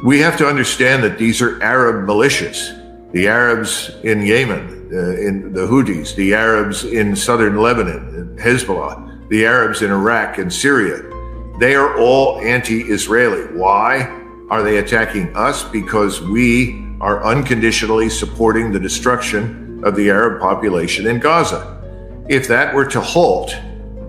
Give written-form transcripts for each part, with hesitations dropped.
We have to understand that these are Arab militias. The Arabs in Yemen, in the Houthis, the Arabs in southern Lebanon, Hezbollah, the Arabs in Iraq and Syria. They are all anti-Israeli. Why are they attacking us? Because we are unconditionally supporting the destruction of the Arab population in Gaza. If that were to halt,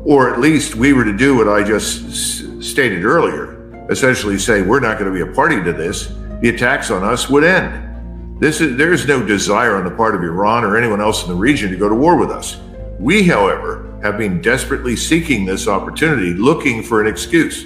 or at least we were to do what I just stated earlier, essentially say we're not going to be a party to this, the attacks on us would end. There is no desire on the part of Iran or anyone else in the region to go to war with us. We, however, have been desperately seeking this opportunity, looking for an excuse.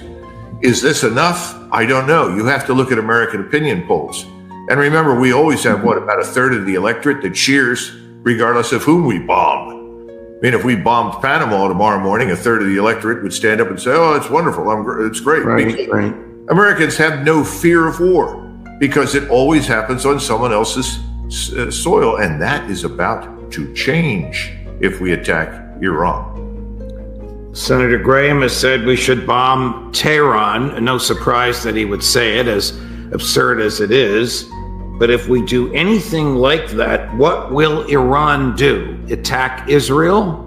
Is this enough? I don't know. You have to look at American opinion polls. And remember, we always have, about a third of the electorate that cheers regardless of whom we bomb. I mean, if we bombed Panama tomorrow morning, a third of the electorate would stand up and say, oh, it's wonderful. It's great. Right. Americans have no fear of war because it always happens on someone else's soil. And that is about to change if we attack Iran. Senator Graham has said we should bomb Tehran. No surprise that he would say it, as absurd as it is. But if we do anything like that, what will Iran do? Attack Israel?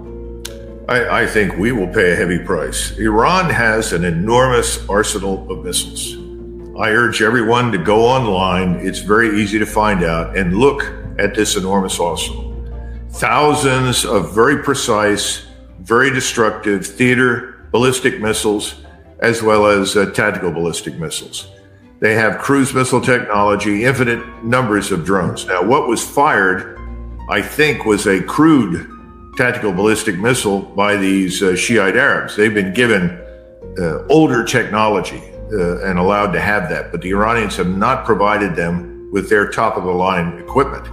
I think we will pay a heavy price. Iran has an enormous arsenal of missiles. I urge everyone to go online. It's very easy to find out and look at this enormous arsenal. Thousands of very precise, very destructive theater ballistic missiles, as well as tactical ballistic missiles. They have cruise missile technology, infinite numbers of drones. Now, what was fired, I think, was a crude tactical ballistic missile by these Shiite Arabs. They've been given older technology and allowed to have that, but the Iranians have not provided them with their top-of-the-line equipment.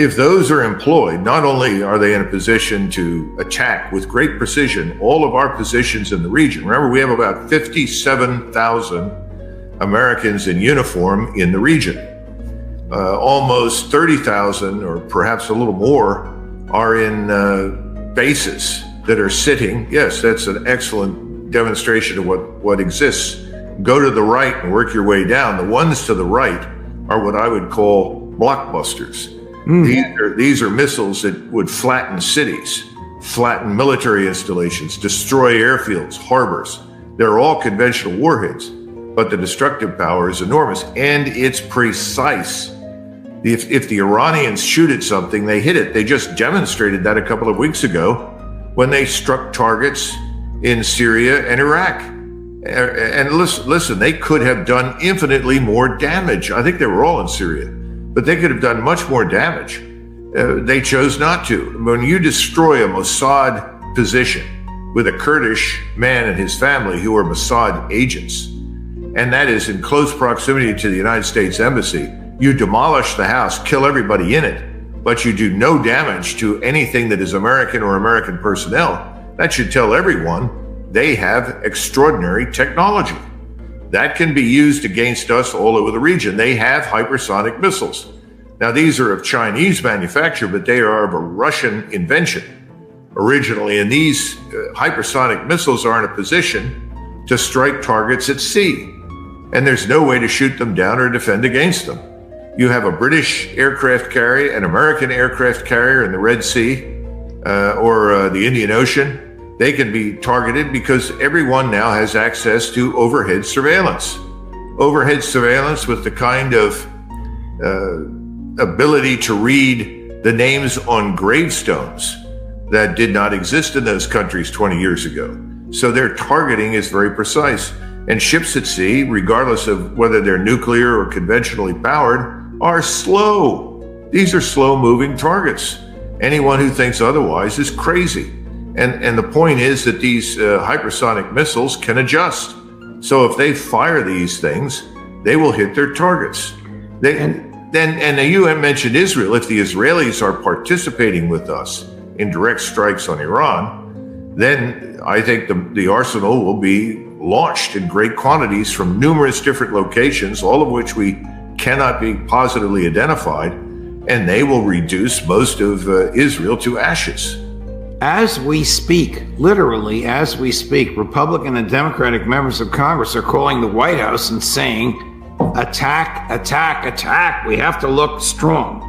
If those are employed, not only are they in a position to attack with great precision all of our positions in the region. Remember, we have about 57,000 Americans in uniform in the region. Almost 30,000, or perhaps a little more, are in bases that are sitting. Yes, that's an excellent demonstration of what exists. Go to the right and work your way down. The ones to the right are what I would call blockbusters. These are missiles that would flatten cities, flatten military installations, destroy airfields, harbors. They're all conventional warheads, but the destructive power is enormous, and it's precise. If the Iranians shoot at something, they hit it. They just demonstrated that a couple of weeks ago when they struck targets in Syria and Iraq. And listen, they could have done infinitely more damage. I think they were all in Syria, but they could have done much more damage. They chose not to. When you destroy a Mossad position with a Kurdish man and his family who are Mossad agents, and that is in close proximity to the United States Embassy, you demolish the house, kill everybody in it, but you do no damage to anything that is American or American personnel. That should tell everyone they have extraordinary technology. That can be used against us all over the region. They have hypersonic missiles. Now, these are of Chinese manufacture, but they are of a Russian invention originally. And these hypersonic missiles are in a position to strike targets at sea. And there's no way to shoot them down or defend against them. You have a British aircraft carrier, an American aircraft carrier in the Red Sea or the Indian Ocean. They can be targeted because everyone now has access to overhead surveillance. Overhead surveillance with the kind of ability to read the names on gravestones that did not exist in those countries 20 years ago. So their targeting is very precise. And ships at sea, regardless of whether they're nuclear or conventionally powered, are slow. These are slow-moving targets. Anyone who thinks otherwise is crazy. And the point is that these hypersonic missiles can adjust. So if they fire these things, they will hit their targets. And the UN mentioned Israel. If the Israelis are participating with us in direct strikes on Iran, then I think the arsenal will be launched in great quantities from numerous different locations, all of which we cannot be positively identified, and they will reduce most of Israel to ashes. As we speak, literally as we speak, Republican and Democratic members of Congress are calling the White House and saying attack, attack, attack. We have to look strong.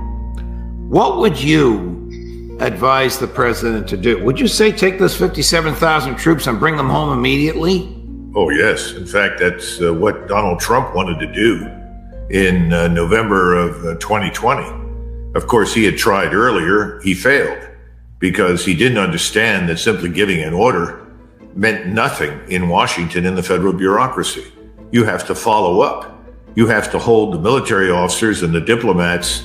What would you advise the president to do? Would you say take those 57,000 troops and bring them home immediately? Oh, yes. In fact, that's what Donald Trump wanted to do in November of 2020. Of course, he had tried earlier. He failed because he didn't understand that simply giving an order meant nothing in Washington in the federal bureaucracy. You have to follow up. You have to hold the military officers and the diplomats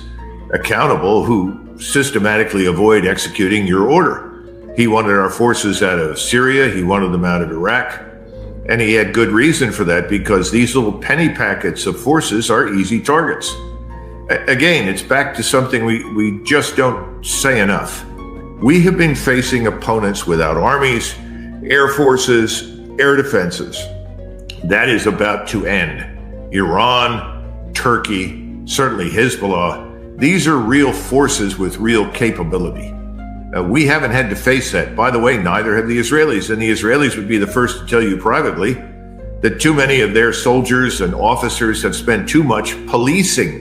accountable who systematically avoid executing your order. He wanted our forces out of Syria. He wanted them out of Iraq. And he had good reason for that because these little penny packets of forces are easy targets. Again, it's back to something we just don't say enough. We have been facing opponents without armies, air forces, air defenses. That is about to end. Iran, Turkey, certainly Hezbollah. These are real forces with real capability. We haven't had to face that. By the way, neither have the Israelis. And the Israelis would be the first to tell you privately that too many of their soldiers and officers have spent too much policing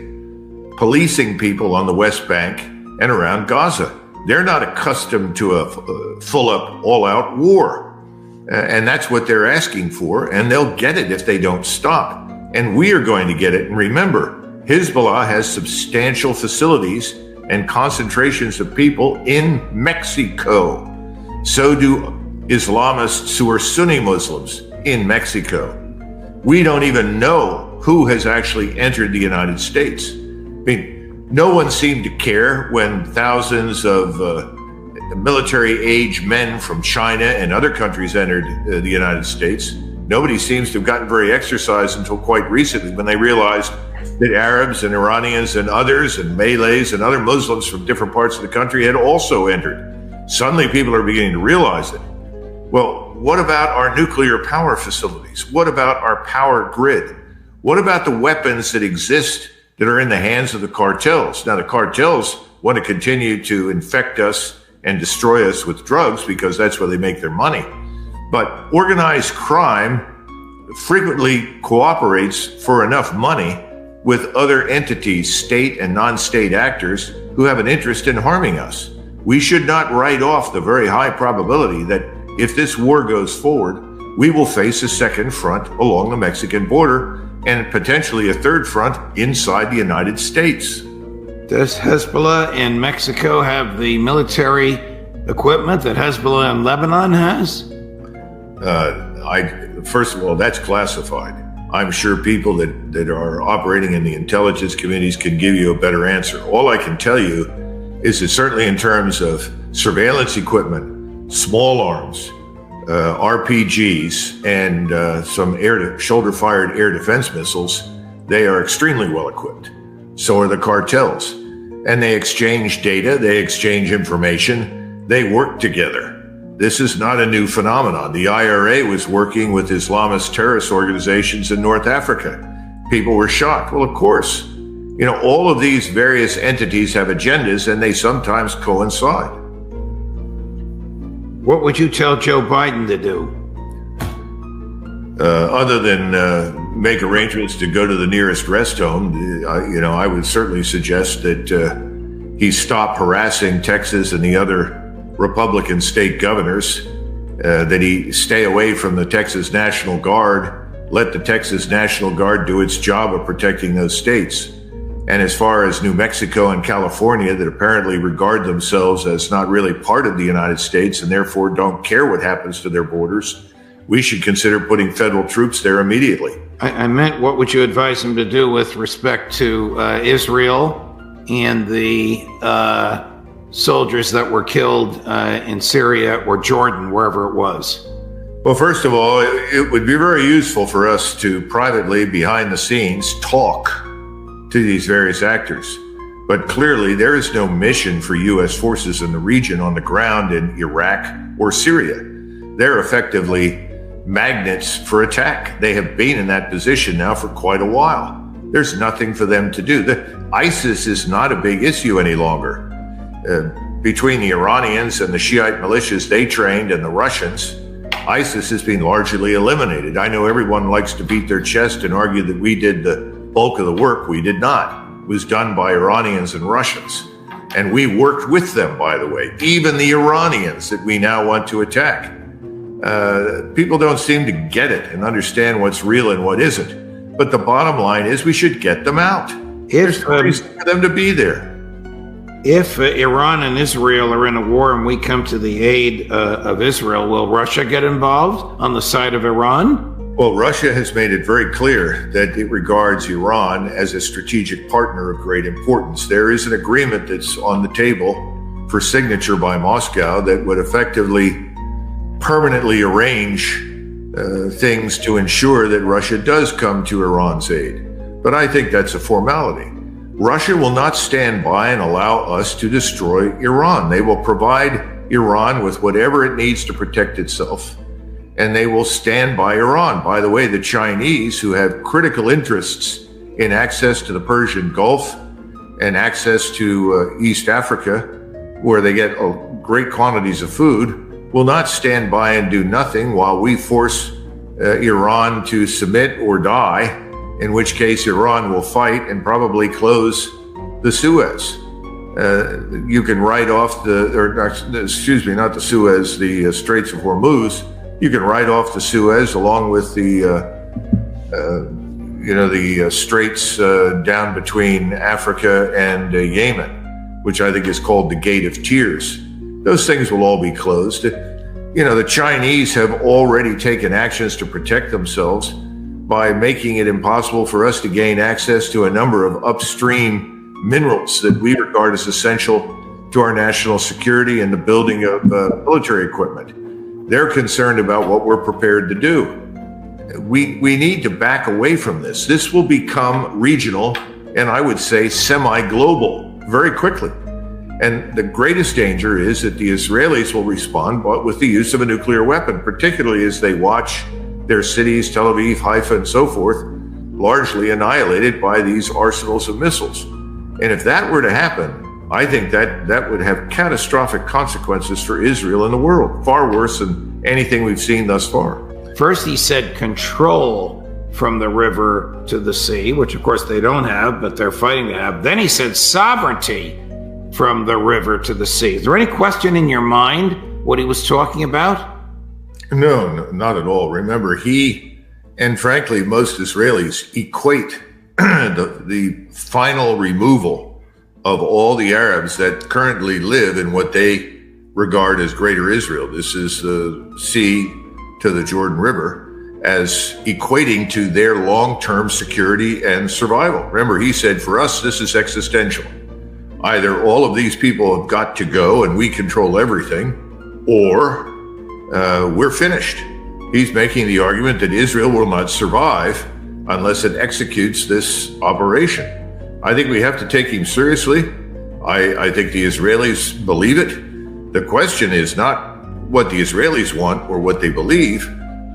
people on the West Bank and around Gaza. They're not accustomed to a full-up, all-out war. And that's what they're asking for, and they'll get it if they don't stop. And we are going to get it. And remember, Hezbollah has substantial facilities and concentrations of people in Mexico. So do Islamists who are Sunni Muslims in Mexico. We don't even know who has actually entered the United States. I mean, no one seemed to care when thousands of military-age men from China and other countries entered the United States. Nobody seems to have gotten very exercised until quite recently when they realized that Arabs and Iranians and others and Malays and other Muslims from different parts of the country had also entered. Suddenly people are beginning to realize it. Well, what about our nuclear power facilities? What about our power grid? What about the weapons that exist that are in the hands of the cartels? Now, the cartels want to continue to infect us and destroy us with drugs because that's where they make their money. But organized crime frequently cooperates for enough money with other entities, state and non-state actors who have an interest in harming us. We should not write off the very high probability that if this war goes forward, we will face a second front along the Mexican border and potentially a third front inside the United States. Does Hezbollah in Mexico have the military equipment that Hezbollah in Lebanon has? First of all, that's classified. I'm sure people that are operating in the intelligence committees can give you a better answer. All I can tell you is that certainly in terms of surveillance equipment, small arms, RPGs, and some shoulder-fired air defense missiles, they are extremely well equipped. So are the cartels. And they exchange data, they exchange information, they work together. This is not a new phenomenon. The IRA was working with Islamist terrorist organizations in North Africa. People were shocked. Well, of course. You know, all of these various entities have agendas and they sometimes coincide. What would you tell Joe Biden to do? Other than make arrangements to go to the nearest rest home, I would certainly suggest that he stop harassing Texas and the other Republican state governors, that he stay away from the Texas National Guard, let the Texas National Guard do its job of protecting those states. And as far as New Mexico and California, that apparently regard themselves as not really part of the United States and therefore don't care what happens to their borders, we should consider putting federal troops there immediately. I meant, what would you advise him to do with respect to Israel and the soldiers that were killed in Syria or Jordan, wherever it was? Well, first of all, it would be very useful for us to privately, behind the scenes, talk to these various actors. But clearly, there is no mission for U.S. forces in the region on the ground in Iraq or Syria. They're effectively magnets for attack. They have been in that position now for quite a while. There's nothing for them to do. ISIS is not a big issue any longer. Between the Iranians and the Shiite militias they trained and the Russians, ISIS has been largely eliminated. I know everyone likes to beat their chest and argue that we did the bulk of the work we did not. It was done by Iranians and Russians. And we worked with them, by the way, even the Iranians that we now want to attack. People don't seem to get it and understand what's real and what isn't. But the bottom line is we should get them out. There's no reason for them to be there. If Iran and Israel are in a war and we come to the aid of Israel, will Russia get involved on the side of Iran? Well, Russia has made it very clear that it regards Iran as a strategic partner of great importance. There is an agreement that's on the table for signature by Moscow that would effectively permanently arrange things to ensure that Russia does come to Iran's aid. But I think that's a formality. Russia will not stand by and allow us to destroy Iran. They will provide Iran with whatever it needs to protect itself, and they will stand by Iran. By the way, the Chinese, who have critical interests in access to the Persian Gulf and access to East Africa, where they get great quantities of food, will not stand by and do nothing while we force Iran to submit or die, in which case Iran will fight and probably close the Suez. You can write off the Straits of Hormuz. You can write off the Suez along with the straits down between Africa and Yemen, which I think is called the Gate of Tears. Those things will all be closed. The Chinese have already taken actions to protect themselves by making it impossible for us to gain access to a number of upstream minerals that we regard as essential to our national security and the building of military equipment. They're concerned about what we're prepared to do. We need to back away from this. This will become regional and I would say semi-global very quickly. And the greatest danger is that the Israelis will respond with the use of a nuclear weapon, particularly as they watch their cities, Tel Aviv, Haifa, and so forth, largely annihilated by these arsenals of missiles. And if that were to happen, I think that would have catastrophic consequences for Israel and the world, far worse than anything we've seen thus far. First, he said control from the river to the sea, which of course they don't have, but they're fighting to have. Then he said sovereignty from the river to the sea. Is there any question in your mind what he was talking about? No, not at all. Remember, he and frankly most Israelis equate the final removal of all the Arabs that currently live in what they regard as Greater Israel. This is the sea to the Jordan River, as equating to their long-term security and survival. Remember, he said, for us, this is existential. Either all of these people have got to go and we control everything, or we're finished. He's making the argument that Israel will not survive unless it executes this operation. I think we have to take him seriously. I think the Israelis believe it. The question is not what the Israelis want or what they believe,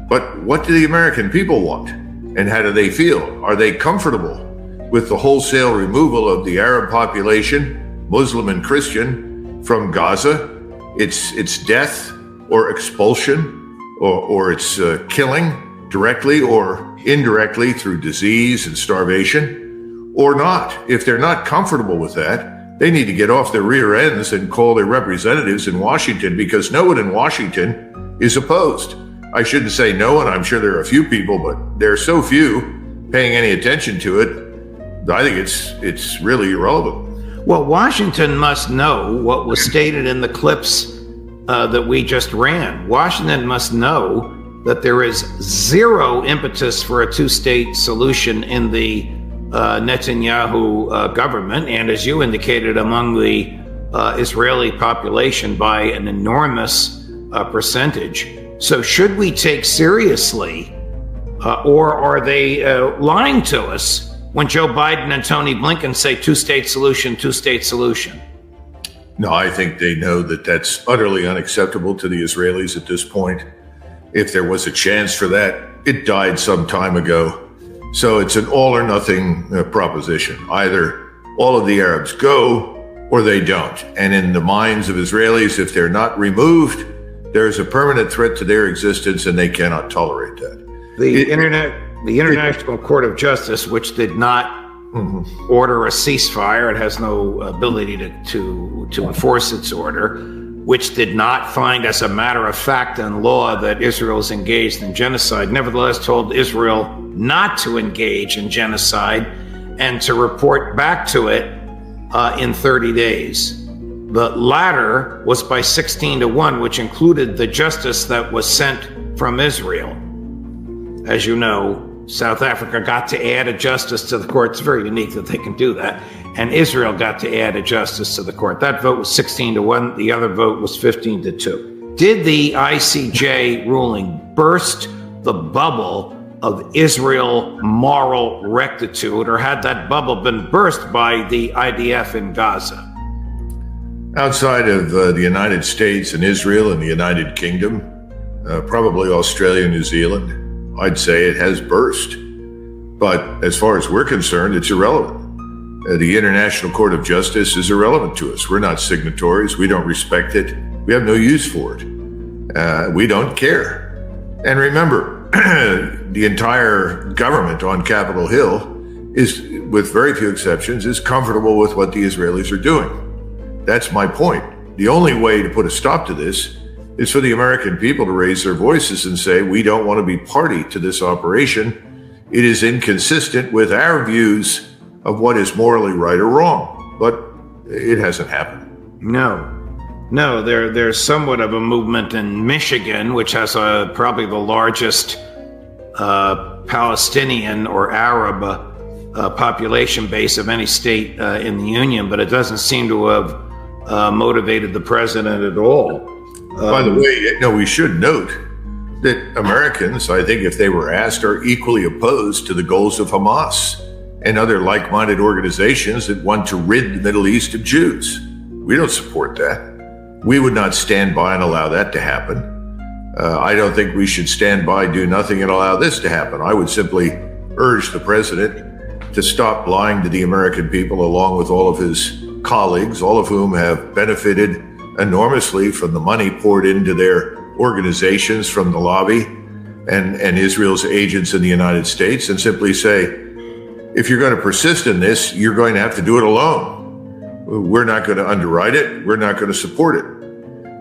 but what do the American people want? And how do they feel? Are they comfortable with the wholesale removal of the Arab population, Muslim and Christian, from Gaza, its death or expulsion or its killing directly or indirectly through disease and starvation, or not? If they're not comfortable with that, they need to get off their rear ends and call their representatives in Washington, because no one in Washington is opposed. I shouldn't say no one. I'm sure there are a few people, but there are so few paying any attention to it. I think it's really irrelevant. Well, Washington must know what was stated in the clips that we just ran. Washington must know that there is zero impetus for a two-state solution in the Netanyahu government, and as you indicated, among the Israeli population by an enormous percentage. So should we take seriously, or are they lying to us when Joe Biden and Tony Blinken say two-state solution, two-state solution? No, I think they know that that's utterly unacceptable to the Israelis at this point. If there was a chance for that, it died some time ago. So it's an all or nothing proposition. Either all of the Arabs go or they don't. And in the minds of Israelis, if they're not removed, there's a permanent threat to their existence and they cannot tolerate that. The internet the International Court of Justice, which did not order a ceasefire, it has no ability to enforce its order, which did not find as a matter of fact and law that Israel is engaged in genocide, nevertheless told Israel not to engage in genocide and to report back to it in 30 days. The latter was by 16-1, which included the justice that was sent from Israel. As you know, South Africa got to add a justice to the court. It's very unique that they can do that. And Israel got to add a justice to the court. That vote was 16-1. The other vote was 15-2. Did the ICJ ruling burst the bubble of Israel moral rectitude, or had that bubble been burst by the IDF in Gaza? Outside of the United States and Israel and the United Kingdom, probably Australia and New Zealand, I'd say it has burst. But as far as we're concerned, it's irrelevant. The International Court of Justice is irrelevant to us. We're not signatories. We don't respect it. We have no use for it. We don't care. And remember, the entire government on Capitol Hill is, with very few exceptions, is comfortable with what the Israelis are doing. That's my point. The only way to put a stop to this is for the American people to raise their voices and say, we don't want to be party to this operation. It is inconsistent with our views of what is morally right or wrong. But it hasn't happened. No, there's somewhat of a movement in Michigan, which has probably the largest Palestinian or Arab population base of any state in the Union, but it doesn't seem to have motivated the president at all. By the way, we should note that Americans, I think if they were asked, are equally opposed to the goals of Hamas and other like-minded organizations that want to rid the Middle East of Jews. We don't support that. We would not stand by and allow that to happen. I don't think we should stand by, do nothing, and allow this to happen. I would simply urge the president to stop lying to the American people, along with all of his colleagues, all of whom have benefited enormously from the money poured into their organizations from the lobby and Israel's agents in the United States, and simply say, if you're going to persist in this, you're going to have to do it alone. We're not going to underwrite it. We're not going to support it.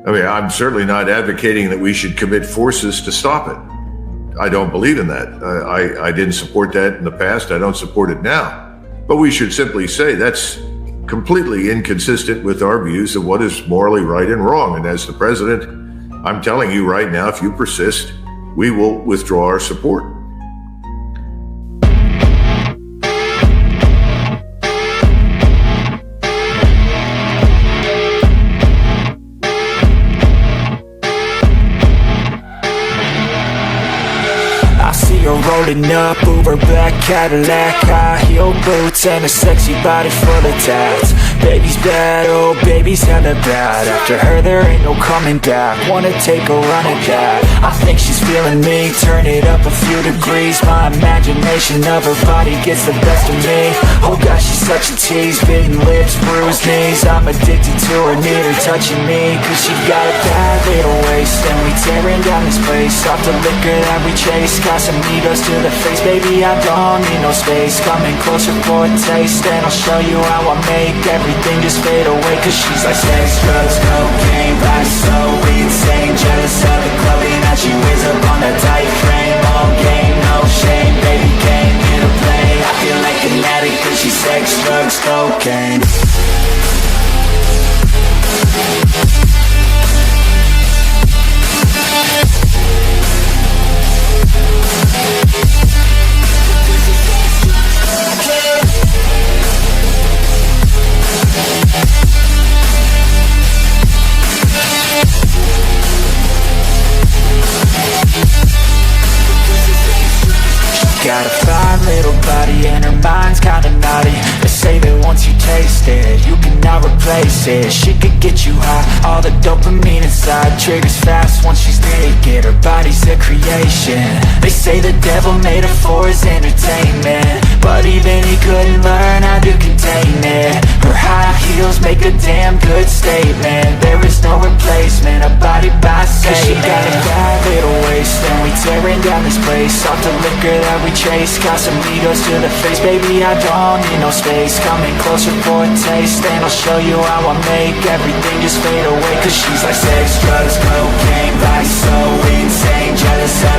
I mean, I'm certainly not advocating that we should commit forces to stop it. I don't believe in that. I didn't support that in the past. I don't support it now. But we should simply say that's completely inconsistent with our views of what is morally right and wrong. And as the president, I'm telling you right now, if you persist, we will withdraw our support. Rolling up, Uber black Cadillac, high heel boots and a sexy body full of tats. Baby's bad, oh baby's hella bad. After her there ain't no coming back. Wanna take a run at that. I think she's feeling me, turn it up a few degrees. My imagination of her body gets the best of me. Oh gosh, she's such a tease, bitten lips, bruised knees. I'm addicted to her, need her touching me, cause she got a bad little waist. And we tearing down this place, off the liquor that we chase. Casamigos to the face, baby, I don't need no space. Coming closer for a taste, and I'll show you how I make everything just fade away. Cause she's like sex, drugs, cocaine, body so insane. Jealous of the clothing that she wears up on that tight frame. All game, no shame, baby came here to play. I feel like an addict cause she's sex, drugs, cocaine. Got a fine little body and her mind's kinda naughty. They say that once you taste it, you cannot replace it. She could get you high, all the dopamine inside triggers fast once she's naked. Her body's a creation. They say the devil made her for his entertainment, but even he couldn't learn how to contain it. Her high heels make a damn good statement. There is no replacement, a body by Satan. Cause she got a bad little waist, and we tearing down this place. Off the liquor that we chase, Casamigos to the face. Baby, I don't need no space. Coming closer for a taste, and I'll show you how I make everything just fade away. Cause she's like sex, drugs, cocaine, body so insane, jealous of